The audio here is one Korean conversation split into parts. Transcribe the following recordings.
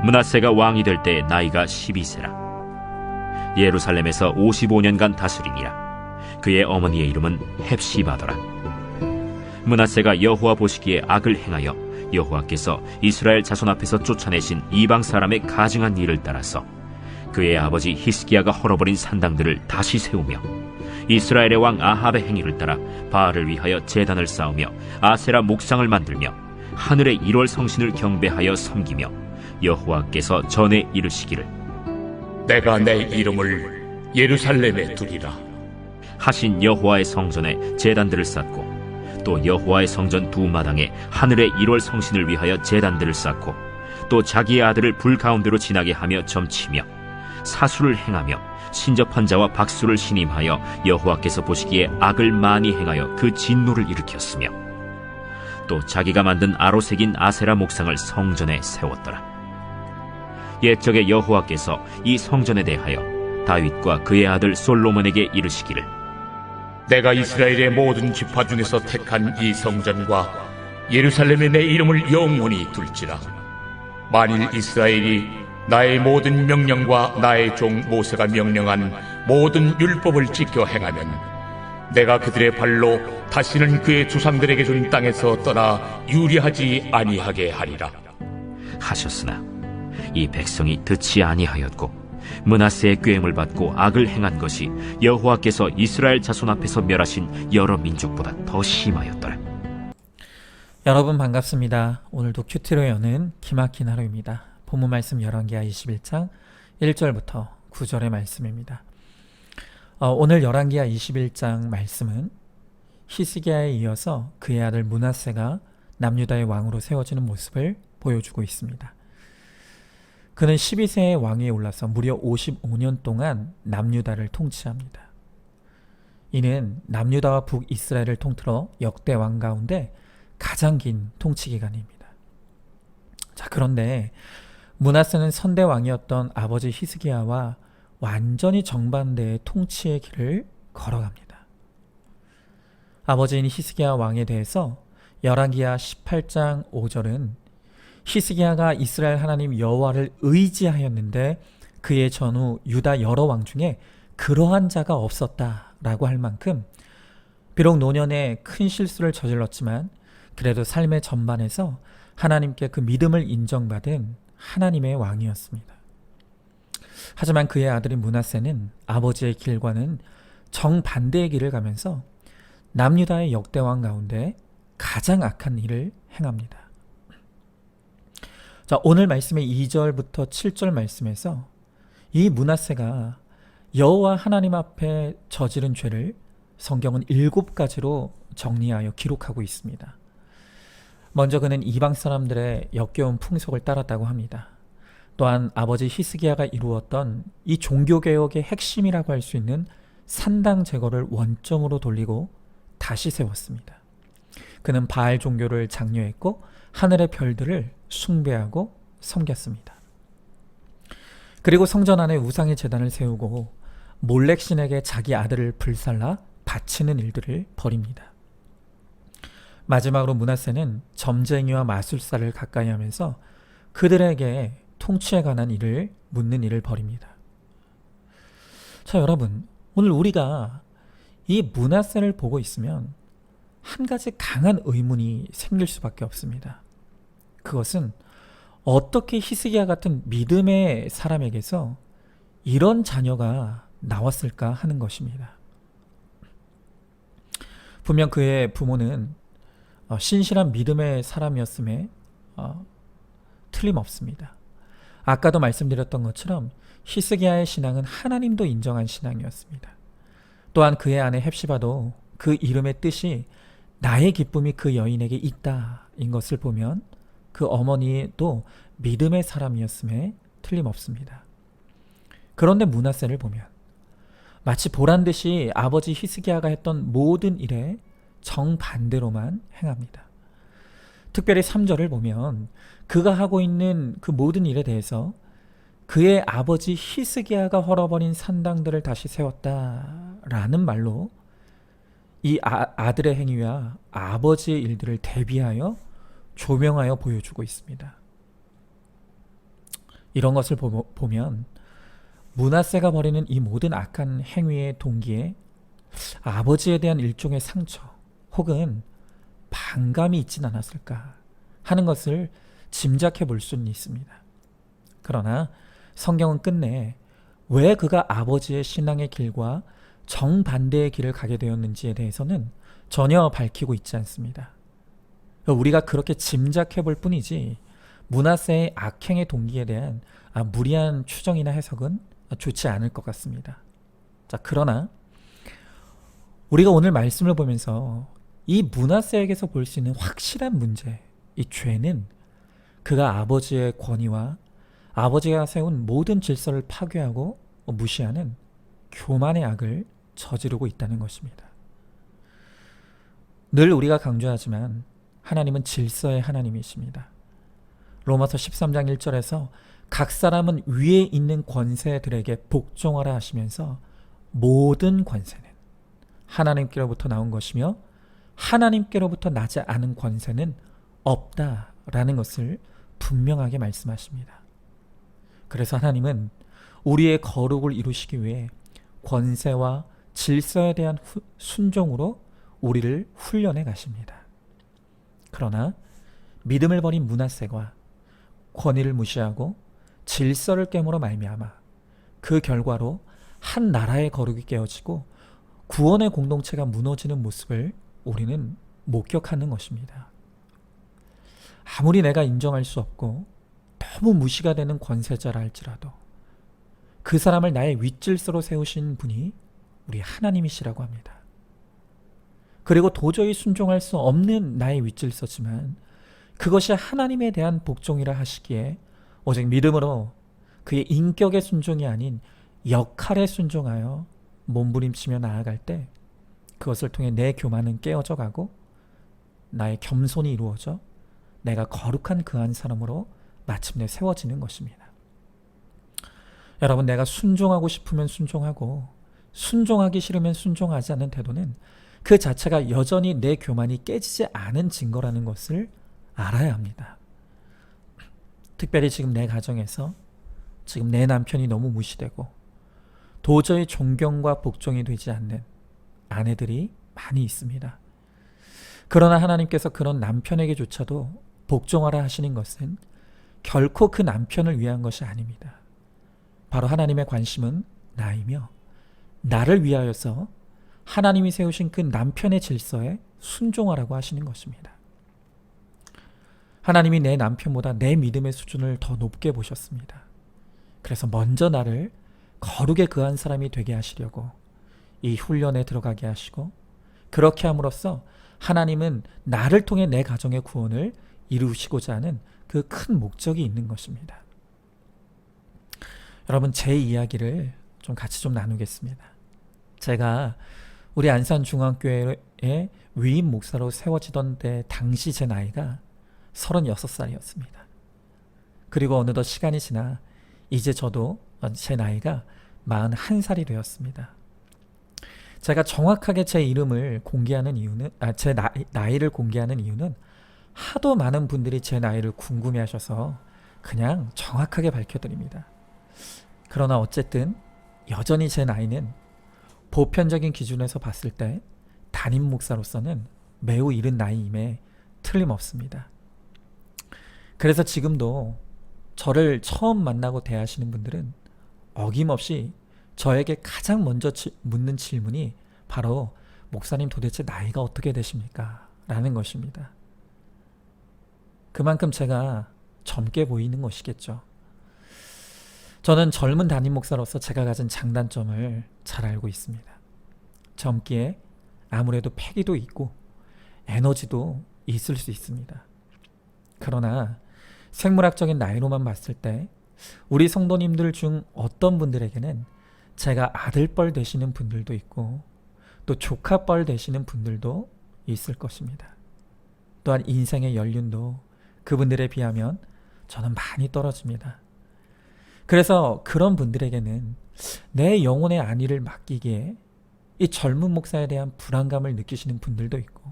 므낫세가 왕이 될 때 나이가 12세라. 예루살렘에서 55년간 다스리니라. 그의 어머니의 이름은 헵시바더라. 므낫세가 여호와 보시기에 악을 행하여 여호와께서 이스라엘 자손 앞에서 쫓아내신 이방 사람의 가증한 일을 따라서 그의 아버지 히스기야가 헐어버린 산당들을 다시 세우며 이스라엘의 왕 아합의 행위를 따라 바알을 위하여 제단을 쌓으며 아세라 목상을 만들며 하늘의 1월 성신을 경배하여 섬기며 여호와께서 전에 이르시기를 내가 내 이름을 예루살렘에 두리라 하신 여호와의 성전에 제단들을 쌓고 또 여호와의 성전 두 마당에 하늘의 1월 성신을 위하여 제단들을 쌓고 또 자기의 아들을 불 가운데로 지나게 하며 점치며 사수를 행하며 신접한 자와 박수를 신임하여 여호와께서 보시기에 악을 많이 행하여 그 진노를 일으켰으며 또 자기가 만든 아로 새긴 아세라 목상을 성전에 세웠더라. 옛적에 여호와께서 이 성전에 대하여 다윗과 그의 아들 솔로몬에게 이르시기를 내가 이스라엘의 모든 지파 중에서 택한 이 성전과 예루살렘에 내 이름을 영원히 둘지라. 만일 이스라엘이 나의 모든 명령과 나의 종 모세가 명령한 모든 율법을 지켜 행하면 내가 그들의 발로 다시는 그의 조상들에게 준 땅에서 떠나 유리하지 아니하게 하리라 하셨으나 이 백성이 듣지 아니하였고 므낫세의 꾀임을 받고 악을 행한 것이 여호와께서 이스라엘 자손 앞에서 멸하신 여러 민족보다 더 심하였더라. 여러분 반갑습니다. 오늘도 큐티로 여는 기막힌 하루입니다. 본문 말씀 열왕기하 21장 1절부터 9절의 말씀입니다. 오늘 열왕기하 21장 말씀은 히스기야에 이어서 그의 아들 므낫세가 남유다의 왕으로 세워지는 모습을 보여주고 있습니다. 그는 12세의 왕위에 올라서 무려 55년 동안 남유다를 통치합니다. 이는 남유다와 북이스라엘을 통틀어 역대 왕 가운데 가장 긴 통치 기간입니다. 자, 그런데 므낫세는 선대 왕이었던 아버지 히스기야와 완전히 정반대의 통치의 길을 걸어갑니다. 아버지인 히스기야 왕에 대해서 열왕기하 18장 5절은 히스기야가 이스라엘 하나님 여호와를 의지하였는데 그의 전후 유다 여러 왕 중에 그러한 자가 없었다라고 할 만큼 비록 노년에 큰 실수를 저질렀지만 그래도 삶의 전반에서 하나님께 그 믿음을 인정받은 하나님의 왕이었습니다. 하지만 그의 아들인 므낫세는 아버지의 길과는 정반대의 길을 가면서 남유다의 역대왕 가운데 가장 악한 일을 행합니다. 자, 오늘 말씀의 2절부터 7절 말씀에서 이 므낫세가 여호와 하나님 앞에 저지른 죄를 성경은 7가지로 정리하여 기록하고 있습니다. 먼저 그는 이방 사람들의 역겨운 풍속을 따랐다고 합니다. 또한 아버지 히스기야가 이루었던 이 종교개혁의 핵심이라고 할 수 있는 산당 제거를 원점으로 돌리고 다시 세웠습니다. 그는 바알 종교를 장려했고 하늘의 별들을 숭배하고 섬겼습니다. 그리고 성전 안에 우상의 제단을 세우고 몰렉신에게 자기 아들을 불살라 바치는 일들을 벌입니다. 마지막으로 므낫세는 점쟁이와 마술사를 가까이 하면서 그들에게 통치에 관한 일을 묻는 일을 벌입니다. 자, 여러분, 오늘 우리가 이 므낫세를 보고 있으면 한 가지 강한 의문이 생길 수밖에 없습니다. 그것은 어떻게 히스기야 같은 믿음의 사람에게서 이런 자녀가 나왔을까 하는 것입니다. 분명 그의 부모는 신실한 믿음의 사람이었음에 틀림없습니다. 아까도 말씀드렸던 것처럼 히스기야의 신앙은 하나님도 인정한 신앙이었습니다. 또한 그의 아내 헵시바도 그 이름의 뜻이 나의 기쁨이 그 여인에게 있다인 것을 보면 그 어머니도 믿음의 사람이었음에 틀림없습니다. 그런데 므낫세를 보면 마치 보란듯이 아버지 히스기야가 했던 모든 일에 정반대로만 행합니다. 특별히 3절을 보면 그가 하고 있는 그 모든 일에 대해서 그의 아버지 히스기야가 헐어버린 산당들을 다시 세웠다라는 말로 이 아들의 행위와 아버지의 일들을 대비하여 조명하여 보여주고 있습니다. 이런 것을 보면 므낫세가 벌이는 이 모든 악한 행위의 동기에 아버지에 대한 일종의 상처 혹은 반감이 있진 않았을까 하는 것을 짐작해 볼 수는 있습니다. 그러나 성경은 끝내 왜 그가 아버지의 신앙의 길과 정반대의 길을 가게 되었는지에 대해서는 전혀 밝히고 있지 않습니다. 우리가 그렇게 짐작해 볼 뿐이지 므낫세의 악행의 동기에 대한 무리한 추정이나 해석은 좋지 않을 것 같습니다. 자, 그러나 우리가 오늘 말씀을 보면서 이 므낫세에게서 볼 수 있는 확실한 문제, 이 죄는 그가 아버지의 권위와 아버지가 세운 모든 질서를 파괴하고 무시하는 교만의 악을 저지르고 있다는 것입니다. 늘 우리가 강조하지만 하나님은 질서의 하나님이십니다. 로마서 13장 1절에서 각 사람은 위에 있는 권세들에게 복종하라 하시면서 모든 권세는 하나님께로부터 나온 것이며 하나님께로부터 나지 않은 권세는 없다라는 것을 분명하게 말씀하십니다. 그래서 하나님은 우리의 거룩을 이루시기 위해 권세와 질서에 대한 순종으로 우리를 훈련해 가십니다. 그러나 믿음을 버린 므낫세가 권위를 무시하고 질서를 깨므로 말미암아 그 결과로 한 나라의 거룩이 깨어지고 구원의 공동체가 무너지는 모습을 우리는 목격하는 것입니다. 아무리 내가 인정할 수 없고 너무 무시가 되는 권세자라 할지라도 그 사람을 나의 윗질서로 세우신 분이 우리 하나님이시라고 합니다. 그리고 도저히 순종할 수 없는 나의 윗질서지만 그것이 하나님에 대한 복종이라 하시기에 오직 믿음으로 그의 인격의 순종이 아닌 역할에 순종하여 몸부림치며 나아갈 때 그것을 통해 내 교만은 깨어져 가고 나의 겸손이 이루어져 내가 거룩한 그 한 사람으로 마침내 세워지는 것입니다. 여러분, 내가 순종하고 싶으면 순종하고 순종하기 싫으면 순종하지 않는 태도는 그 자체가 여전히 내 교만이 깨지지 않은 증거라는 것을 알아야 합니다. 특별히 지금 내 가정에서 지금 내 남편이 너무 무시되고 도저히 존경과 복종이 되지 않는 아내들이 많이 있습니다. 그러나 하나님께서 그런 남편에게조차도 복종하라 하시는 것은 결코 그 남편을 위한 것이 아닙니다. 바로 하나님의 관심은 나이며 나를 위하여서 하나님이 세우신 그 남편의 질서에 순종하라고 하시는 것입니다. 하나님이 내 남편보다 내 믿음의 수준을 더 높게 보셨습니다. 그래서 먼저 나를 거룩에 그한 사람이 되게 하시려고 이 훈련에 들어가게 하시고 그렇게 함으로써 하나님은 나를 통해 내 가정의 구원을 이루시고자 하는 그 큰 목적이 있는 것입니다. 여러분, 제 이야기를 좀 같이 좀 나누겠습니다. 제가 우리 안산중앙교회의 위임 목사로 세워지던 때 당시 제 나이가 36살이었습니다. 그리고 어느덧 시간이 지나 이제 저도 제 나이가 41살이 되었습니다. 제가 정확하게 제 이름을 공개하는 이유는 제 나이를 공개하는 이유는 하도 많은 분들이 제 나이를 궁금해하셔서 그냥 정확하게 밝혀드립니다. 그러나 어쨌든 여전히 제 나이는 보편적인 기준에서 봤을 때 담임 목사로서는 매우 이른 나이임에 틀림없습니다. 그래서 지금도 저를 처음 만나고 대하시는 분들은 어김없이 저에게 가장 먼저 묻는 질문이 바로 목사님 도대체 나이가 어떻게 되십니까? 라는 것입니다. 그만큼 제가 젊게 보이는 것이겠죠. 저는 젊은 담임 목사로서 제가 가진 장단점을 잘 알고 있습니다. 젊기에 아무래도 패기도 있고 에너지도 있을 수 있습니다. 그러나 생물학적인 나이로만 봤을 때 우리 성도님들 중 어떤 분들에게는 제가 아들뻘 되시는 분들도 있고 또 조카뻘 되시는 분들도 있을 것입니다. 또한 인생의 연륜도 그분들에 비하면 저는 많이 떨어집니다. 그래서 그런 분들에게는 내 영혼의 안위를 맡기기에 이 젊은 목사에 대한 불안감을 느끼시는 분들도 있고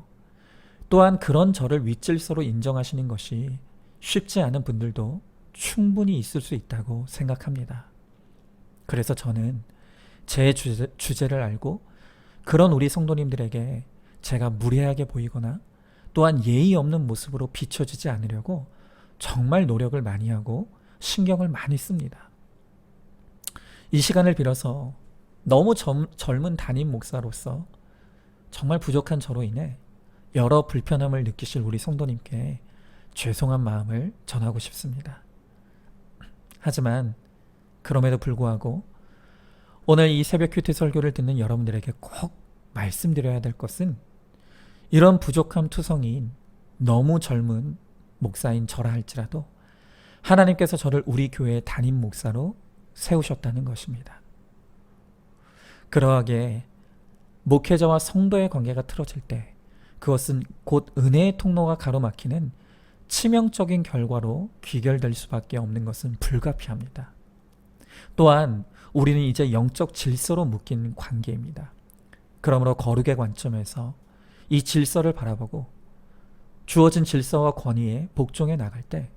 또한 그런 저를 윗질서로 인정하시는 것이 쉽지 않은 분들도 충분히 있을 수 있다고 생각합니다. 그래서 저는 제 주제를 알고 그런 우리 성도님들에게 제가 무례하게 보이거나 또한 예의 없는 모습으로 비춰지지 않으려고 정말 노력을 많이 하고 신경을 많이 씁니다. 이 시간을 빌어서 너무 젊은 담임 목사로서 정말 부족한 저로 인해 여러 불편함을 느끼실 우리 성도님께 죄송한 마음을 전하고 싶습니다. 하지만 그럼에도 불구하고 오늘 이 새벽 큐티 설교를 듣는 여러분들에게 꼭 말씀드려야 될 것은 이런 부족함 투성이인 너무 젊은 목사인 저라 할지라도 하나님께서 저를 우리 교회의 담임 목사로 세우셨다는 것입니다. 그러하게 목회자와 성도의 관계가 틀어질 때 그것은 곧 은혜의 통로가 가로막히는 치명적인 결과로 귀결될 수밖에 없는 것은 불가피합니다. 또한 우리는 이제 영적 질서로 묶인 관계입니다. 그러므로 거룩의 관점에서 이 질서를 바라보고 주어진 질서와 권위에 복종해 나갈 때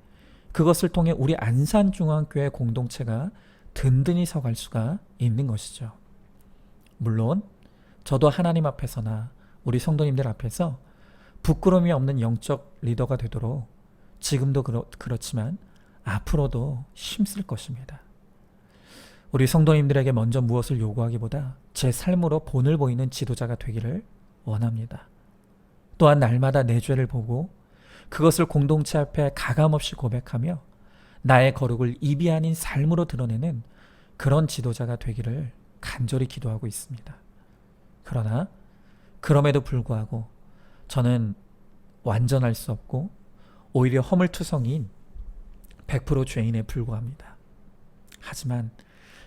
그것을 통해 우리 안산중앙교회 공동체가 든든히 서갈 수가 있는 것이죠. 물론 저도 하나님 앞에서나 우리 성도님들 앞에서 부끄러움이 없는 영적 리더가 되도록 지금도 그렇지만 앞으로도 힘쓸 것입니다. 우리 성도님들에게 먼저 무엇을 요구하기보다 제 삶으로 본을 보이는 지도자가 되기를 원합니다. 또한 날마다 내 죄를 보고 그것을 공동체 앞에 가감없이 고백하며 나의 거룩을 입이 아닌 삶으로 드러내는 그런 지도자가 되기를 간절히 기도하고 있습니다. 그러나 그럼에도 불구하고 저는 완전할 수 없고 오히려 허물투성이인 100% 죄인에 불과합니다. 하지만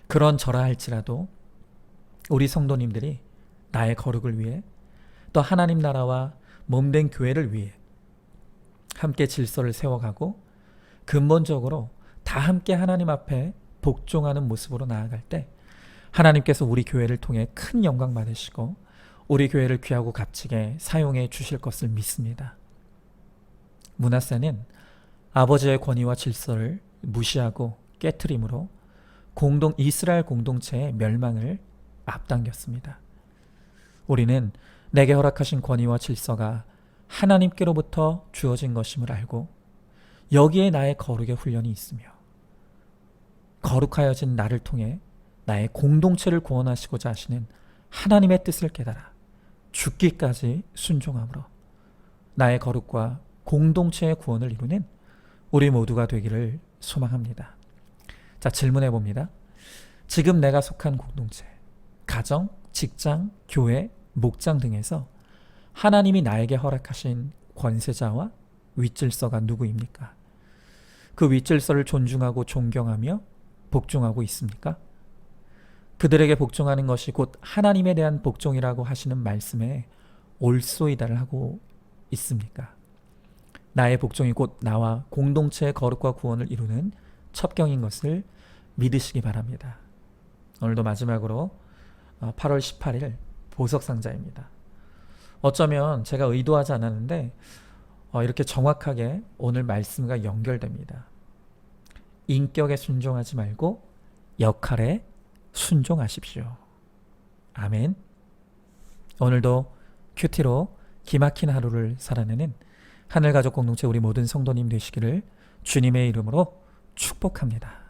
그런 저라 할지라도 우리 성도님들이 나의 거룩을 위해 또 하나님 나라와 몸된 교회를 위해 함께 질서를 세워가고 근본적으로 다 함께 하나님 앞에 복종하는 모습으로 나아갈 때 하나님께서 우리 교회를 통해 큰 영광 받으시고 우리 교회를 귀하고 값지게 사용해 주실 것을 믿습니다. 므낫세는 아버지의 권위와 질서를 무시하고 깨트림으로 이스라엘 공동체의 멸망을 앞당겼습니다. 우리는 내게 허락하신 권위와 질서가 하나님께로부터 주어진 것임을 알고 여기에 나의 거룩의 훈련이 있으며 거룩하여진 나를 통해 나의 공동체를 구원하시고자 하시는 하나님의 뜻을 깨달아 죽기까지 순종함으로 나의 거룩과 공동체의 구원을 이루는 우리 모두가 되기를 소망합니다. 자, 질문해 봅니다. 지금 내가 속한 공동체, 가정, 직장, 교회, 목장 등에서 하나님이 나에게 허락하신 권세자와 윗질서가 누구입니까? 그 윗질서를 존중하고 존경하며 복종하고 있습니까? 그들에게 복종하는 것이 곧 하나님에 대한 복종이라고 하시는 말씀에 올소이다를 하고 있습니까? 나의 복종이 곧 나와 공동체의 거룩과 구원을 이루는 첩경인 것을 믿으시기 바랍니다. 오늘도 마지막으로 8월 18일 보석상자입니다. 어쩌면 제가 의도하지 않았는데 이렇게 정확하게 오늘 말씀과 연결됩니다. 인격에 순종하지 말고 역할에 순종하십시오. 아멘. 오늘도 큐티로 기막힌 하루를 살아내는 하늘가족 공동체 우리 모든 성도님 되시기를 주님의 이름으로 축복합니다.